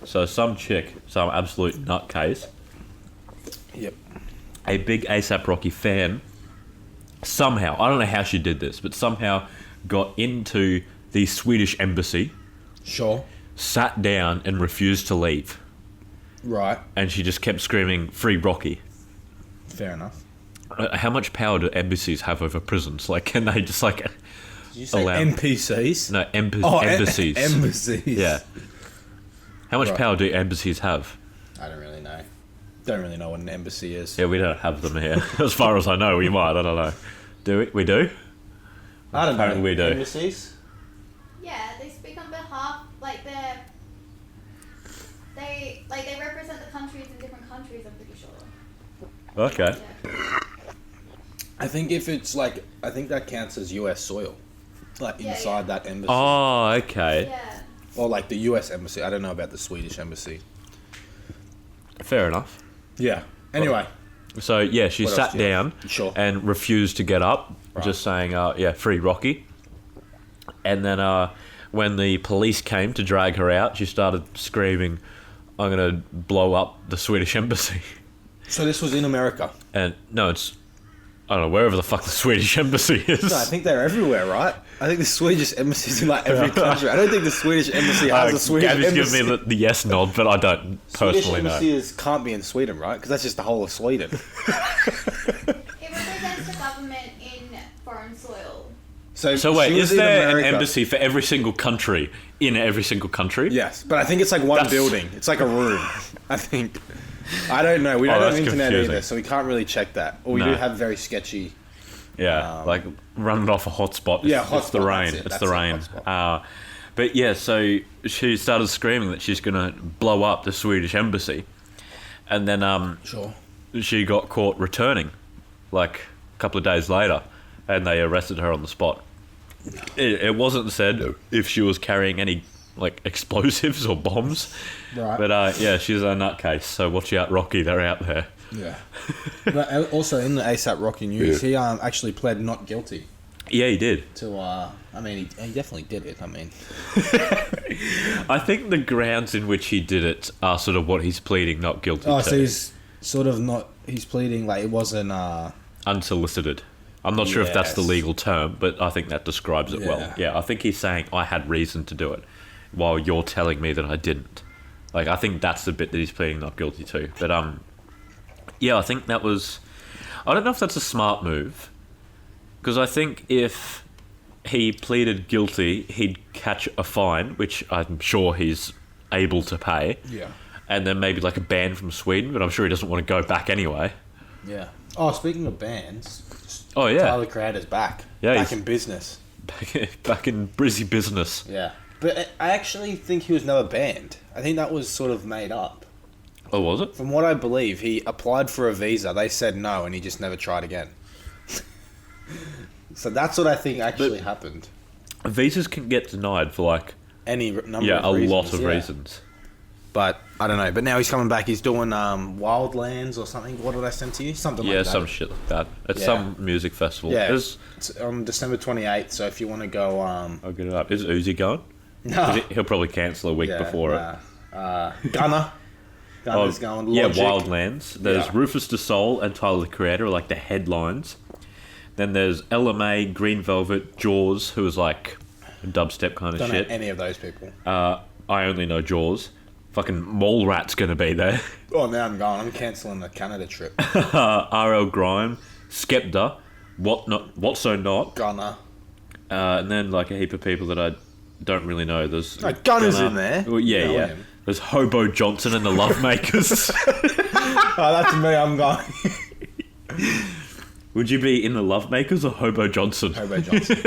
So some chick, some absolute nutcase, Yep. a big ASAP Rocky fan, somehow, I don't know how she did this, but somehow got into the Swedish embassy, Sure. sat down and refused to leave. Right. And she just kept screaming, "Free Rocky." Fair enough. How much power do embassies have over prisons? Like, can they just like... Did you say Allow- NPCs? No, Oh, embassies. Embassies. Yeah. How much Right. power do embassies have? I don't really know. Don't really know what an embassy is. Yeah, we don't have them here. As far as I know, we might. I don't know. Do we? We do? I don't Apparently know. we do. Embassies? Yeah, they speak on behalf, they represent the countries in different countries, I'm pretty sure. Okay. Yeah. I think if it's like, I think that counts as US soil. Like Yeah, inside yeah. that embassy. Oh, okay. Yeah. Or like the US embassy. I don't know about the Swedish embassy. Fair enough. Yeah. Anyway. So, yeah, she What else sat do you have? down Sure. and refused to get up, Right. just saying, yeah, free Rocky. And then when the police came to drag her out, she started screaming, "I'm going to blow up the Swedish embassy." So this was in America. And no, it's, I don't know, wherever the fuck the Swedish embassy is. No, I think they're everywhere, right? I think the Swedish embassy's in like every country. I don't think the Swedish embassy has a Swedish Gabby's embassy. giving me the yes nod, but I don't Swedish personally know. embassy can't be in Sweden, right? Because that's just the whole of Sweden. It represents the government in foreign soil. So wait, she was is in there an America. embassy for every single country in every single country? Yes, but I think it's like one That's- building. It's like a room. I think. I don't know. We don't have that's internet confusing. either, so we can't really check that. Or we No. do have very sketchy. Yeah, like running off a hotspot. It's, Yeah, it's the hotspot, rain. that's it, It's that's the it, rain. hotspot. But yeah, so she started screaming that she's going to blow up the Swedish embassy. And then Sure. she got caught returning, like a couple of days later, and they arrested her on the spot. It wasn't said if she was carrying any like explosives or bombs, Right. but yeah, she's a nutcase. So watch out, Rocky. They're out there. Yeah. But also in the ASAP Rocky news, he actually pled not guilty Yeah, he did. to. I mean, he definitely did it. I mean, I think the grounds in which he did it are sort of what he's pleading not guilty to. so he's sort of not. He's pleading like it wasn't. Unsolicited. I'm not sure if that's the Yes. legal term, but I think that describes it well. Yeah. Yeah, I think he's saying I had reason to do it, while you're telling me that I didn't. Like, I think that's the bit that he's pleading not guilty to. But yeah, I think that was. I don't know if that's a smart move, because I think if he pleaded guilty, he'd catch a fine, which I'm sure he's able to pay. Yeah. And then maybe like a ban from Sweden, but I'm sure he doesn't want to go back anyway. Yeah. Oh, speaking of bands, Oh yeah, Tyler Creator's back. Yeah, Back he's- in business. back in Brizzy business. Yeah. But I actually think he was never banned. I think that was sort of made up. Oh, was it? From what I believe, he applied for a visa. They said no, and he just never tried again. So that's what I think actually happened. Visas can get denied for like Any number a of reasons. lot of yeah. reasons. But I don't know. But now he's coming back. He's doing Wildlands or something. What did I send to you? Something Yeah, like that. some shit like that. At Yeah. some music festival. Yeah. Is, It's on December 28th. So if you want to go, I'll get it up. Is Uzi going? 'Cause no, he'll probably cancel a week before it. Gunner. Gunner's going. Yeah, Logic. Wildlands. There's Yeah. Rufus Du Sol and Tyler the Creator are like the headlines. Then there's LMA, Green Velvet, Jaws, who is like a dubstep kind of Don't shit. know any of those people. I only know Jaws. Fucking Mallrat's gonna be there. Oh, now I'm going. I'm cancelling the Canada trip. RL Grime, Skepta, What So Not, Gunner. and then like a heap of people that I don't really know. There's Gunner's in there. Well, yeah, Know yeah. him. There's Hobo Johnson and the Lovemakers. Oh, that's me. I'm going. Would you be in the Lovemakers or Hobo Johnson? Hobo Johnson.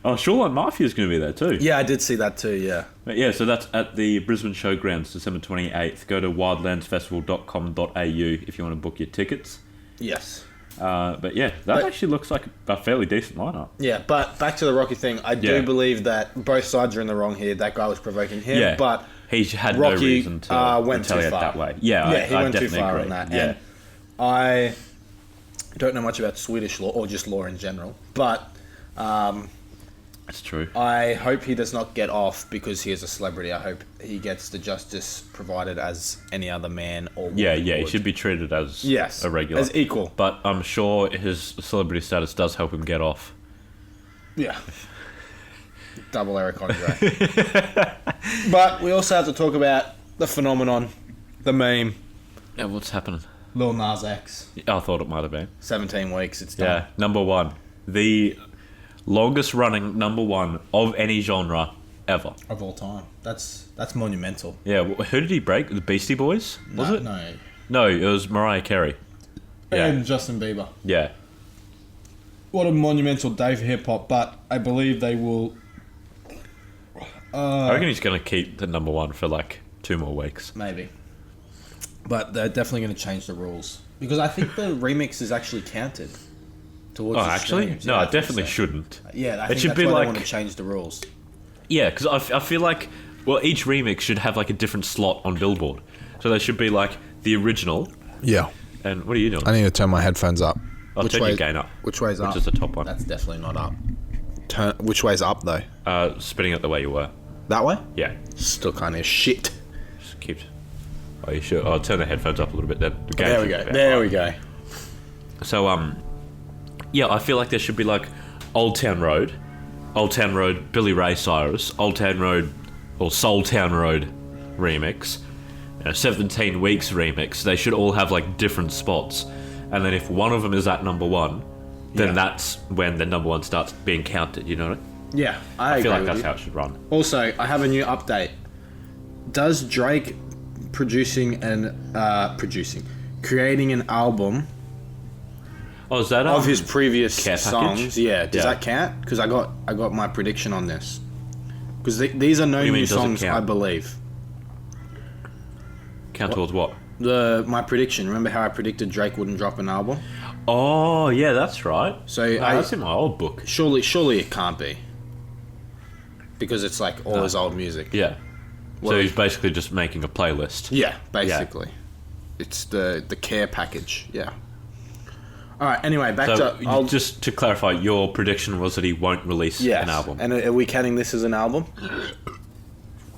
Oh, Shoreline Mafia's going to be there too. Yeah, I did see that too. Yeah. But yeah, so that's at the Brisbane Showgrounds, December 28th. Go to wildlandsfestival.com.au if you want to book your tickets. Yes. But yeah, that actually looks like a fairly decent lineup. Yeah, but back to the Rocky thing. I do Yeah. believe that both sides are in the wrong here. That guy was provoking him, Yeah, but he had Rocky no reason to went too retaliate far. that way. Yeah, yeah, he I went too definitely far agree. on that. Yeah. And I don't know much about Swedish law or just law in general, but That's true. I hope he does not get off because he is a celebrity. I hope he gets the justice provided as any other man or woman Yeah, he would. should be treated as Yes, a regular. as equal. But I'm sure his celebrity status does help him get off. Yeah. Double Eric Andre. But we also have to talk about the phenomenon, the meme, Yeah, what's happening? Lil Nas X. I thought it might have been. 17 weeks, it's done. Yeah, number one. The longest running number one of any genre ever. Of all time. That's monumental. Yeah, who did he break? The Beastie Boys? Was it? No. No, it was Mariah Carey. Yeah. And Justin Bieber. Yeah. What a monumental day for hip hop, but I believe they will. I reckon he's going to keep the number one for like 2 more weeks. Maybe. But they're definitely going to change the rules. Because I think the remix is actually counted. Towards Oh, the actually? streams. No, Yeah, I it think definitely so. shouldn't. Yeah, I It think should that's be why like- they want to change the rules. Yeah, because I feel like, well, each remix should have like a different slot on Billboard. So there should be like the original, Yeah. and what are you doing? I need to turn my headphones up. I'll turn your gain up. Which way's up? Which is the top one. That's definitely not up. Which way's up, though? Spinning it the way you were. That way? Yeah. Still kind of shit. Just keep. Oh, you sure? I'll turn the headphones up a little bit then. The gain There we should go. be There better. we go. So, yeah, I feel like there should be like Old Town Road, Billy Ray Cyrus, Old Town Road, or Soul Town Road remix, 17 Weeks remix. They should all have like different spots, and then if one of them is at number one, then Yeah. that's when the number one starts being counted. You know what Yeah, I feel like that's how it should run. Also, I have a new update. Does Drake creating an album Oh, is that of his previous Care songs? Package? Yeah, does Yeah. that count? Because I got my prediction on this. Because these are no do you mean, new does it songs, count? I believe. count towards what? My prediction. Remember how I predicted Drake wouldn't drop an album? Oh, yeah, that's right. So That's in my old book. surely it can't be. Because it's like all No. his old music. Yeah. Well, So he's basically just making a playlist. Yeah, basically. It's the care package. Yeah. All right. Anyway, back So, to just to clarify, your prediction was that he won't release yes. an album. And are we counting this as an album?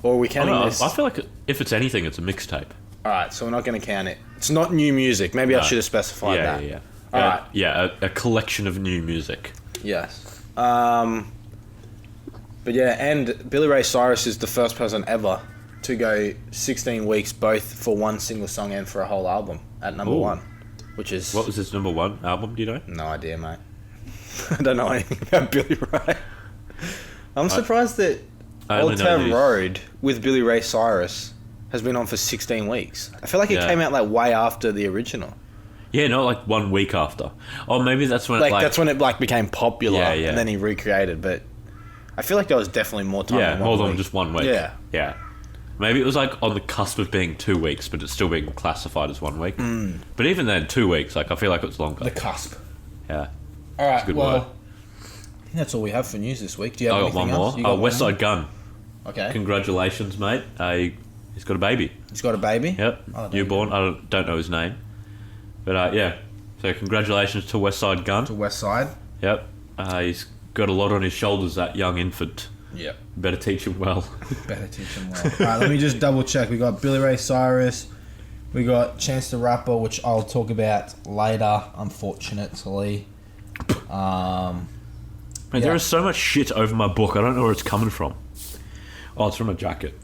Or are we I, counting don't know, this? I feel like if it's anything, it's a mixtape. All right, so we're not going to count it. It's not new music. Maybe I No. should have specified Yeah, that. yeah, yeah. All right. Yeah, a collection of new music. Yes. But yeah, and Billy Ray Cyrus is the first person ever to go 16 weeks both for one single song and for a whole album at number Ooh. one, which is What was his number one album? Do you know? no idea, mate. I don't know anything about Billy Ray. I'm surprised that I only Old know Town these. Road with Billy Ray Cyrus has been on for 16 weeks. I feel like it Yeah. came out like way after the original. Yeah, not like 1 week after. Or maybe that's when Like, it, that's when it like became popular, Yeah, yeah. and then he recreated. But I feel like there was definitely more time. yeah, than more one than week. just 1 week. Yeah. Yeah. Maybe it was like on the cusp of being 2 weeks, but it's still being classified as 1 week. But even then, 2 weeks, like I feel like it's longer. The cusp. Yeah. All right, good well, word. I think that's all we have for news this week. Do you have I got anything one more. else? You got West one Side Gun. more? Okay. Congratulations, mate. He's got a baby. He's got a baby. Yep. Oh, there you Newborn. I don't know his name. But yeah. So congratulations to West Side Gun. To West Side. Yep. He's got a lot on his shoulders, that young infant. Yep. Better teach him well. Better teach him well. All right, let me just double check. We got Billy Ray Cyrus. We got Chance the Rapper, which I'll talk about later, unfortunately. Man, Yeah. there is so much shit over my book. I don't know where it's coming from. Oh, it's from a jacket.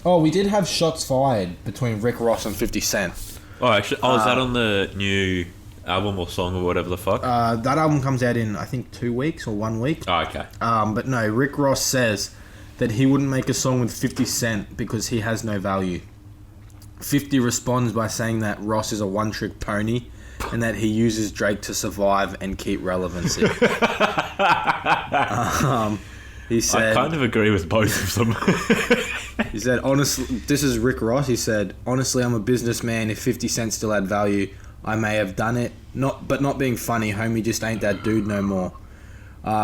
Oh, we did have shots fired between Rick Ross and 50 Cent. Oh, actually, is that on the new album or song or whatever the fuck? That album comes out in, I think, 2 weeks or 1 week. Oh, okay. But no, Rick Ross says that he wouldn't make a song with 50 Cent because he has no value. 50 responds by saying that Ross is a one-trick pony and that he uses Drake to survive and keep relevancy. He I said, kind of agree with both of them. he said, honestly, this is Rick Ross. He said, honestly, I'm a businessman. If 50 Cent still had value, I may have done it. But not being funny, homie just ain't that dude no more.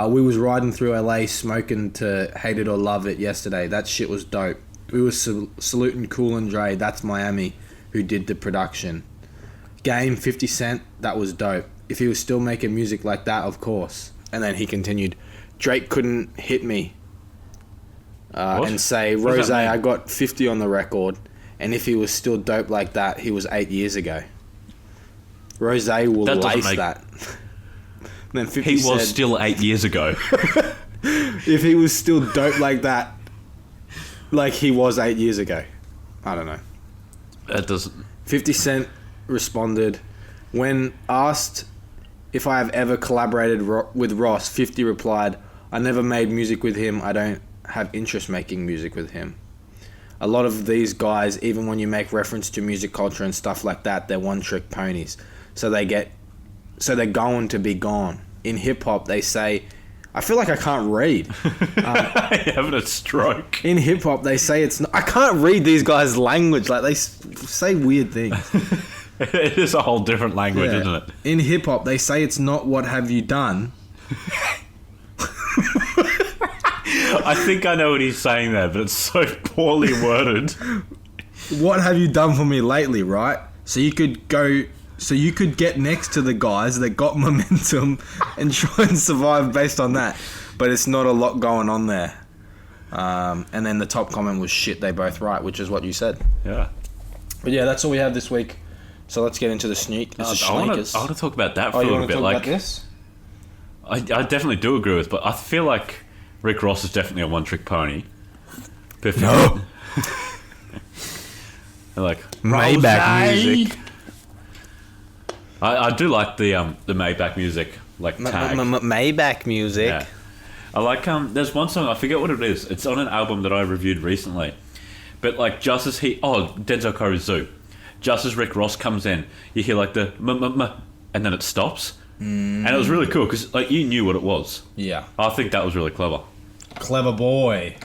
We was riding through LA smoking to Hate It or Love It yesterday. That shit was dope. We was saluting Cool and Dre. That's Miami, who did the production. Game 50 Cent, that was dope. If he was still making music like that, of course. And then he continued, Drake couldn't hit me What? and say, What does Rose, that mean? I got 50 on the record, and if he was still dope like that, he was 8 years ago. Rose will That doesn't lace make- that. Then 50 He said, was still 8 years ago. if he was still dope like that, like he was 8 years ago. I don't know. That doesn't. 50 Cent responded, when asked if I have ever collaborated with Ross, 50 replied, I never made music with him. I don't have interest making music with him. A lot of these guys, even when you make reference to music culture and stuff like that, they're one-trick ponies. So they're going to be gone. In hip-hop, they say, I feel like I can't read. Having a stroke. In hip-hop, they say it's not... I can't read these guys' language. Like, they say weird things. It is a whole different language, Yeah. isn't it? In hip-hop, they say it's not what have you done. I think I know what he's saying there, but it's so poorly worded. What have you done for me lately, right? So you could get next to the guys that got momentum and try and survive based on that. But it's not a lot going on there. And then the top comment was shit, they both right, which is what you said. Yeah. But yeah, that's all we have this week. So let's get into the sneak. This is I want Schneekers. to talk about that for Oh, a you little want to bit. talk Like, about this? I definitely do agree with, but I feel like Rick Ross is definitely a one-trick pony. No. Like Maybach Rose. music. I do like the Maybach music, like tag. Maybach music. Yeah. I like there's one song, I forget what it is. It's on an album that I reviewed recently. But like just as Denzel Curry's Zoo. Just as Rick Ross comes in, you hear like the and then it stops. And it was really cool because like you knew what it was. Yeah. I think that was really clever. Clever boy.